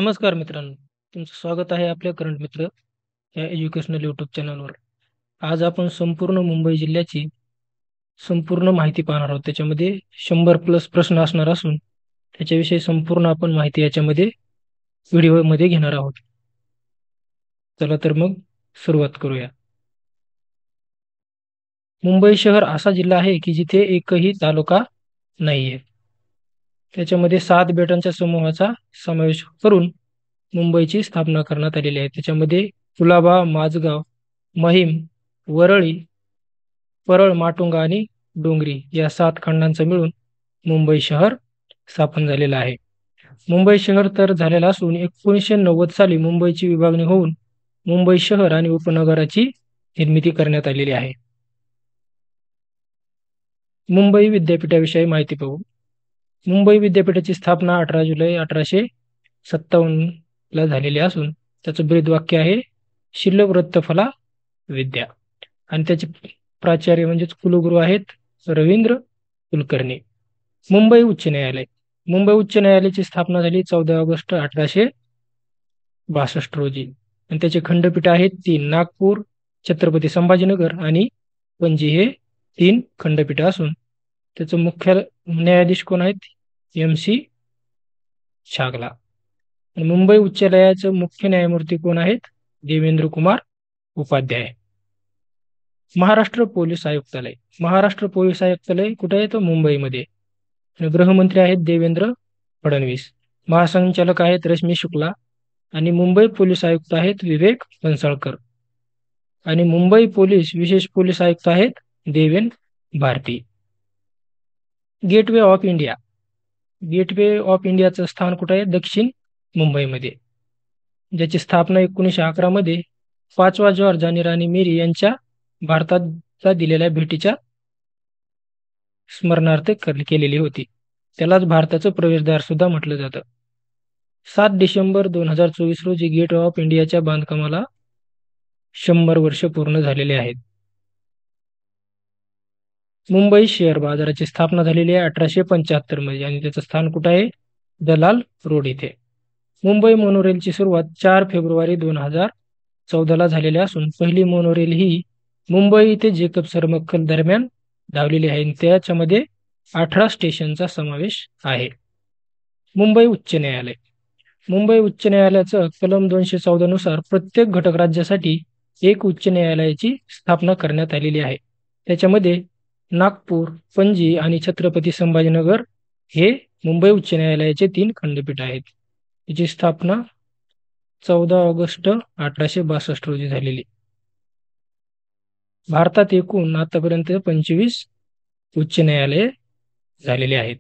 नमस्कार मित्रांनो, तुमचं स्वागत आहे आपल्या करंट मित्र या एज्युकेशनल यूट्यूब चॅनलवर. आज आपण संपूर्ण मुंबई जिल्ह्याची संपूर्ण माहिती पाहणार आहोत. त्याच्यामध्ये 100+ प्रश्न असणार असून त्याच्याविषयी संपूर्ण आपण माहिती याच्यामध्ये व्हिडिओमध्ये घेणार आहोत. चला तर मग सुरुवात करूया. मुंबई शहर असा जिल्हा आहे की जिथे एकही तालुका नाहीये. त्याच्यामध्ये 7 बेटांच्या समूहाचा समावेश करून मुंबईची स्थापना करण्यात आलेली आहे. त्याच्यामध्ये कुलाबा, माझगाव, महिम, वरळी, परळ, माटुंगा आणि डोंगरी या 7 खंडांचा मिळून मुंबई शहर स्थापन झालेलं आहे. मुंबई शहर तर झालेलं असून 1990 साली मुंबईची विभागणी होऊन मुंबई शहर आणि उपनगराची निर्मिती करण्यात आलेली आहे. मुंबई विद्यापीठाविषयी माहिती पाहू. मुंबई विद्यापीठाची स्थापना 18 जुलै 1857 ला झालेली असून त्याचं ब्रीदवाक्य आहे शिल्लक वृत्तफला विद्या आणि त्याचे प्राचार्य म्हणजेच कुलगुरू आहेत रवींद्र कुलकर्णी. मुंबई उच्च न्यायालय. मुंबई उच्च न्यायालयाची स्थापना झाली 14 ऑगस्ट 1862 रोजी आणि त्याचे खंडपीठ आहेत 3: नागपूर, छत्रपती संभाजीनगर आणि पणजी हे 3 खंडपीठ असून त्याचं मुख्य न्यायाधीश कोण आहेत? MC छागला. मुंबई उच्च न्यायालयाचे मुख्य न्यायमूर्ती कोण आहेत? देवेंद्र कुमार उपाध्याय. महाराष्ट्र पोलीस आयुक्तालय. महाराष्ट्र पोलीस आयुक्तालय कुठे आहे? तर मुंबईमध्ये. गृहमंत्री आहेत देवेंद्र फडणवीस. महासंचालक आहेत रश्मी शुक्ला आणि मुंबई पोलीस आयुक्त आहेत विवेक फणसळकर आणि मुंबई पोलीस विशेष पोलीस आयुक्त आहेत Deven Bharti. Gateway of India. Gateway of इंडियाचं स्थान कुठे आहे? दक्षिण मुंबईमध्ये. ज्याची स्थापना 1911 मध्ये 5वा जॉर्ज आणि राणी मेरी यांच्या भारताला दिलेल्या भेटीच्या स्मरणार्थ केलेली होती. त्यालाच भारताचं प्रवेशद्वार सुद्धा म्हटलं जातं. 7 डिसेंबर 2024 रोजी गेट ऑफ इंडियाच्या बांधकामाला 100 वर्ष पूर्ण झालेले आहेत. मुंबई शेअर बाजाराची स्थापना झालेली आहे 1875 मध्ये आणि त्याचं स्थान कुठं आहे? दलाल रोड इथे. मुंबई मोनोरेलची सुरुवात 4 फेब्रुवारी 2014 ला झालेली असून पहिली मोनोरेल ही मुंबई ते जेकब सरमक्कल दरम्यान धावलेली आहे. त्याच्यामध्ये 18 स्टेशनचा समावेश आहे. मुंबई उच्च न्यायालय. मुंबई उच्च न्यायालयाचं कलम 214 नुसार प्रत्येक घटक राज्यासाठी एक उच्च न्यायालयाची स्थापना करण्यात आलेली आहे. त्याच्यामध्ये नागपूर, पणजी आणि छत्रपती संभाजीनगर हे मुंबई उच्च न्यायालयाचे 3 खंडपीठ आहेत. याची स्थापना 14 ऑगस्ट 1862 रोजी झालेली. भारतात एकूण आतापर्यंत 25 उच्च न्यायालये झालेली आहेत.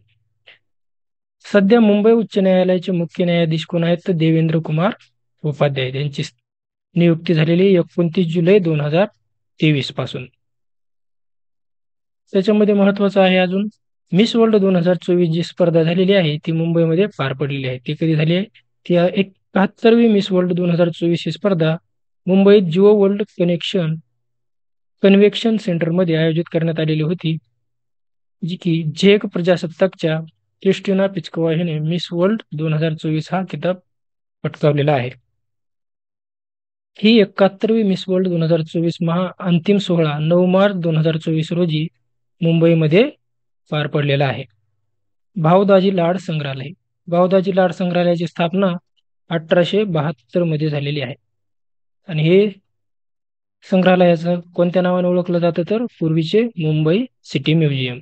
सध्या मुंबई उच्च न्यायालयाचे मुख्य न्यायाधीश कोण आहेत? तर देवेंद्र कुमार उपाध्याय. त्यांची नियुक्ती झालेली 29 जुलै 2023 पासून. त्याच्यामध्ये महत्वाचं आहे अजून मिस वर्ल्ड 2024 जी स्पर्धा झालेली आहे ती मुंबईमध्ये पार पडलेली आहे. ती कधी झाली आहे? ती 71वी मिस वर्ल्ड 2024 ही स्पर्धा मुंबईत जिओ वर्ल्ड कन्व्हेन्शन सेंटरमध्ये आयोजित करण्यात आलेली होती, जी की झेक प्रजासत्ताकच्या क्रिस्टिना पिचकोवा हिने मिस वर्ल्ड 2024 हा किताब पटकावलेला आहे. ही 71वी मिस वर्ल्ड 2024 अंतिम सोहळा 9 मार्च 2024 रोजी मुंबईमध्ये पार पडलेला आहे. भाऊदाजी लाड संग्रहालय. भाऊदाजी लाड संग्रहालयाची स्थापना 1872 मध्ये झालेली आहे आणि हे संग्रहालयाचं कोणत्या नावाने ओळखलं जातं? तर पूर्वीचे Mumbai city museum.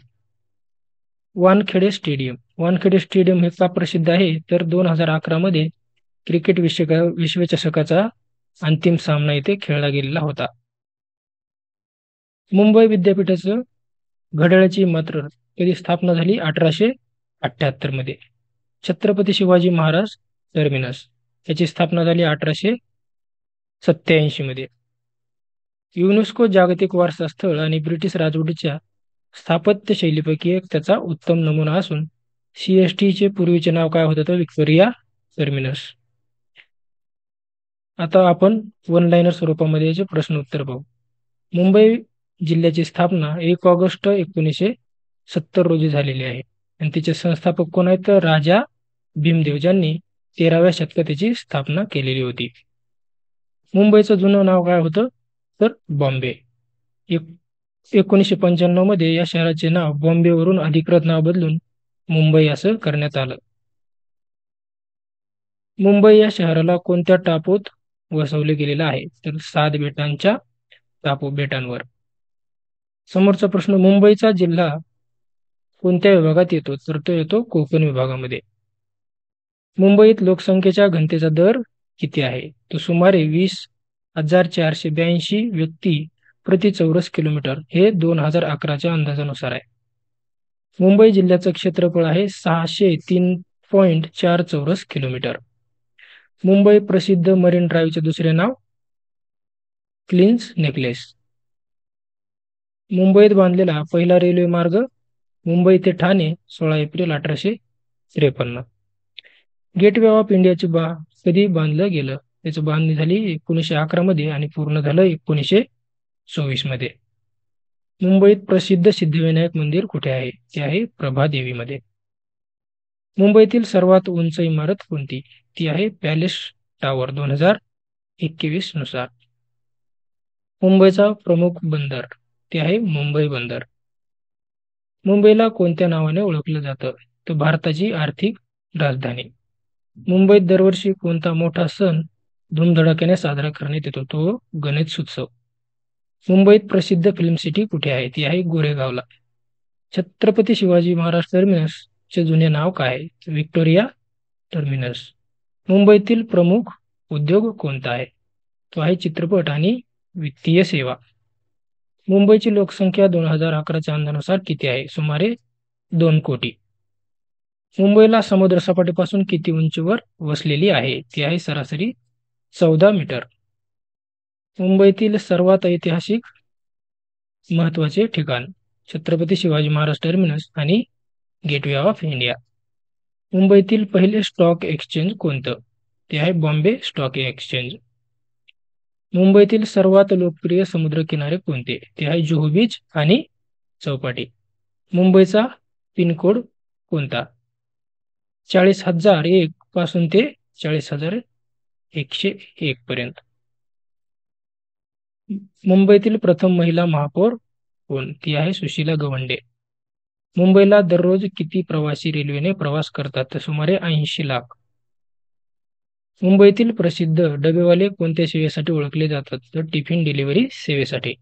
Wankhede stadium. Wankhede stadium हे का प्रसिद्ध आहे? तर 2011 मध्ये क्रिकेट विश्वचषकाचा अंतिम सामना इथे खेळला गेलेला होता. मुंबई विद्यापीठाचं घड्याळाची मात्र कधी स्थापना झाली? 1878 मध्ये. छत्रपती शिवाजी महाराज टर्मिनस याची स्थापना झाली 1887 मध्ये. युनेस्को जागतिक वारसा स्थळ आणि ब्रिटिश राजवटीच्या स्थापत्य शैलीपैकी एक त्याचा उत्तम नमुना असून CST चे पूर्वीचे नाव काय होतं? तर व्हिक्टोरिया टर्मिनस. आता आपण वन लाईनर स्वरूपामध्ये याचे प्रश्न उत्तर पाहू. मुंबई जिल्ह्याची स्थापना 1 ऑगस्ट 1970 रोजी झालेली आहे आणि तिचे संस्थापक कोण आहेत? तर राजा भीमदेव, ज्यांनी 13व्या शतकात त्याची स्थापना केलेली होती. मुंबईचं जुनं नाव काय होतं तर बॉम्बे. 1995 मध्ये या शहराचे नाव बॉम्बेवरून अधिकृत नाव बदलून मुंबई असं करण्यात आलं. मुंबई या शहराला कोणत्या टापूत वसवले गेलेलं आहे तर 7 बेटांच्या बेटांवर. समोरचा प्रश्न, मुंबईचा जिल्हा कोणत्या विभागात येतो तर तो येतो कोकण विभागामध्ये. मुंबईत लोकसंख्येच्या घनतेचा दर किती आहे तो सुमारे 20,482 व्यक्ती प्रति चौरस किलोमीटर, हे 2011च्या अंदाजानुसार आहे. मुंबई जिल्ह्याचं क्षेत्रफळ आहे 603.4 चौरस किलोमीटर. मुंबई प्रसिद्ध मरीन ड्राईव्हचे दुसरे नाव क्वीन्स नेकलेस. मुंबईत बांधलेला पहिला रेल्वे मार्ग मुंबई ते ठाणे 16 एप्रिल 1853. गेटवे ऑफ इंडियाचे कधी बांधलं गेलं त्याची बांधणी झाली 1911 मध्ये आणि पूर्ण झालं 1924 मध्ये. मुंबईत प्रसिद्ध सिद्धिविनायक मंदिर कुठे आहे ते आहे प्रभादेवीमध्ये. मुंबईतील सर्वात उंच इमारत कोणती ती आहे पॅलेस टॉवर 2021 नुसार. मुंबईचा प्रमुख बंदर ते आहे मुंबई बंदर. मुंबईला कोणत्या नावाने ओळखलं जातं तर भारताची आर्थिक राजधानी. मुंबईत दरवर्षी कोणता मोठा सण धूमधडाक्याने साजरा करण्यात येतो तो गणेशोत्सव. मुंबईत प्रसिद्ध फिल्म सिटी कुठे आहे ती आहे गोरेगावला. छत्रपती शिवाजी महाराज टर्मिनस चे जुने नाव काय आहे व्हिक्टोरिया टर्मिनस. मुंबईतील प्रमुख उद्योग कोणता आहे तो आहे चित्रपट आणि वित्तीय सेवा. मुंबईची लोकसंख्या 2011च्या अंदाजानुसार किती आहे सुमारे 2 कोटी. मुंबईला समुद्र सपाटीपासून किती उंचीवर वसलेली आहे ती आहे सरासरी 14 मीटर. मुंबईतील सर्वात ऐतिहासिक महत्त्वाचे ठिकाण छत्रपती शिवाजी महाराज टर्मिनस आणि गेटवे ऑफ इंडिया. मुंबईतील पहिले स्टॉक एक्सचेंज कोणतं ते आहे बॉम्बे स्टॉक एक्सचेंज. मुंबईतील सर्वात लोकप्रिय समुद्रकिनारे कोणते ते आहे जुहू बीच आणि चौपाटी. मुंबईचा पिनकोड कोणता 40,001 पासून ते 40,101 पर्यंत. मुंबईतील प्रथम महिला महापौर कोण ती आहे सुशीला गवंडे. मुंबईला दररोज किती प्रवासी रेल्वेने प्रवास करतात तर सुमारे 80 लाख. मुंबईतील प्रसिद्ध डबेवाले कोणत्या सेवेसाठी ओळखले जातात तर टिफिन डिलिव्हरी सेवेसाठी.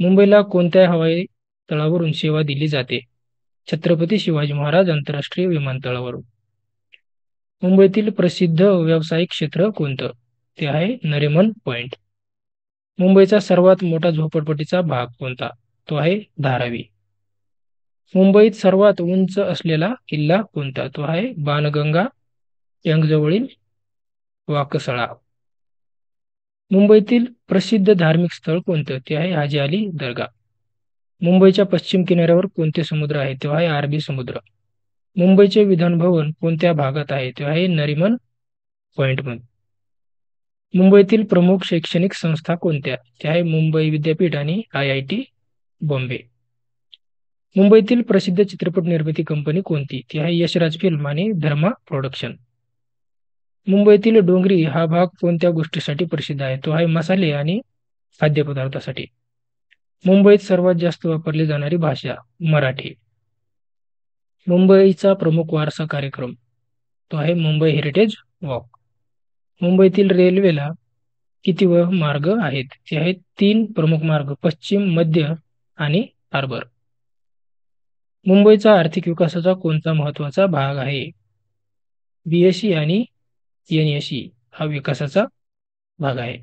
मुंबईला कोणत्या हवाई तळावरून सेवा दिली जाते छत्रपती शिवाजी महाराज आंतरराष्ट्रीय विमानतळावरून. मुंबईतील प्रसिद्ध व्यावसायिक क्षेत्र कोणतं ते आहे नरिमन पॉइंट. मुंबईचा सर्वात मोठा झोपडपट्टीचा भाग कोणता तो आहे धारावी. मुंबईत सर्वात उंच असलेला किल्ला कोणता तो आहे बाणगंगा जवळील वाकसळा. मुंबईतील प्रसिद्ध धार्मिक स्थळ कोणतं ते आहे हाजी अली दर्गा. मुंबईच्या पश्चिम किनाऱ्यावर कोणते समुद्र आहे तो आहे अरबी समुद्र. मुंबईचे विधान भवन कोणत्या भागात आहे ते आहे नरिमन पॉइंटमध्ये. मुंबईतील प्रमुख शैक्षणिक संस्था कोणत्या ते आहे मुंबई विद्यापीठ आणि IIT बॉम्बे. मुंबईतील प्रसिद्ध चित्रपट निर्मिती कंपनी कोणती ती आहे यशराज फिल्म आणि धर्मा प्रोडक्शन. मुंबईतील डोंगरी हा भाग कोणत्या गोष्टीसाठी प्रसिद्ध आहे तो आहे मसाले आणि खाद्यपदार्थासाठी. मुंबईत सर्वात जास्त वापरली जाणारी भाषा मराठी. मुंबईचा प्रमुख वारसा कार्यक्रम तो आहे मुंबई हेरिटेज वॉक. मुंबईतील रेल्वेला किती मार्ग आहेत ते आहेत 3 प्रमुख मार्ग पश्चिम मध्य आणि हार्बर. मुंबईचा आर्थिक विकासाचा कोणता महत्त्वाचा भाग आहे BSE आणि NSE हा विकासाचा भाग आहे.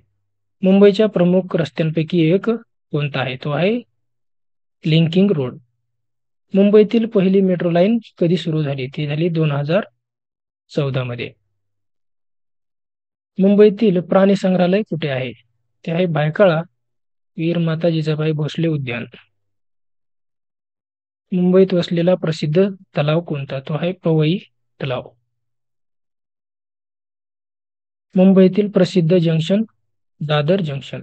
मुंबईच्या प्रमुख रस्त्यांपैकी एक कोणता आहे तो आहे लिंकिंग रोड. मुंबईतील पहिली मेट्रो लाईन कधी सुरू झाली ती झाली 2014 मध्ये. मुंबईतील प्राणी संग्रहालय कुठे आहे ते आहे भायखळा वीर माता जिजाबाई भोसले उद्यान. मुंबईत वसलेला प्रसिद्ध तलाव कोणता तो आहे पवई तलाव. मुंबईतील प्रसिद्ध जंक्शन दादर जंक्शन.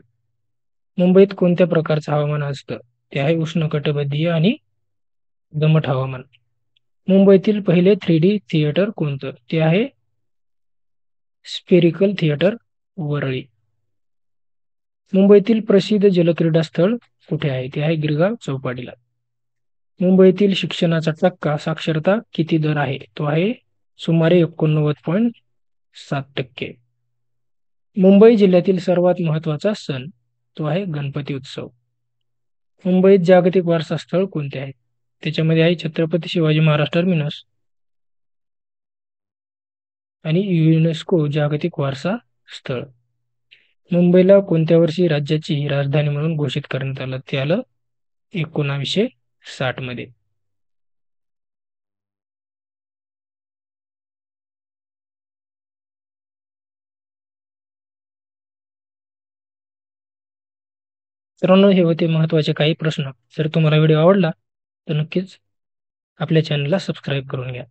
मुंबईत कोणत्या प्रकारचं हवामान असतं ते आहे उष्णकटिबंधीय आणि दमट हवामान. मुंबईतील पहिले 3D थिएटर कोणतं ते आहे स्पेरिकल थिएटर वरळी. मुंबईतील प्रसिद्ध जलक्रीडा स्थळ कुठे आहे? ते आहे गिरगाव चौपाटीला. मुंबईतील शिक्षणाचा टक्का साक्षरता किती दर आहे? तो आहे सुमारे 89.7%. मुंबई जिल्ह्यातील सर्वात महत्त्वाचा सण तो आहे गणपती उत्सव. मुंबईत जागतिक वारसा स्थळ कोणते आहे? त्याच्यामध्ये आहे छत्रपती शिवाजी महाराज टर्मिनस आणि युनेस्को जागतिक वारसा स्थळ. मुंबईला कोणत्या वर्षी राज्याची राजधानी म्हणून घोषित करण्यात आलं? ते आलं 1960 मध्ये. मित्रांनो, हे होते महत्त्वाचे काही प्रश्न. जर तुम्हाला व्हिडिओ आवडला तर नक्कीच आपल्या चॅनलला सबस्क्राईब करून घ्या.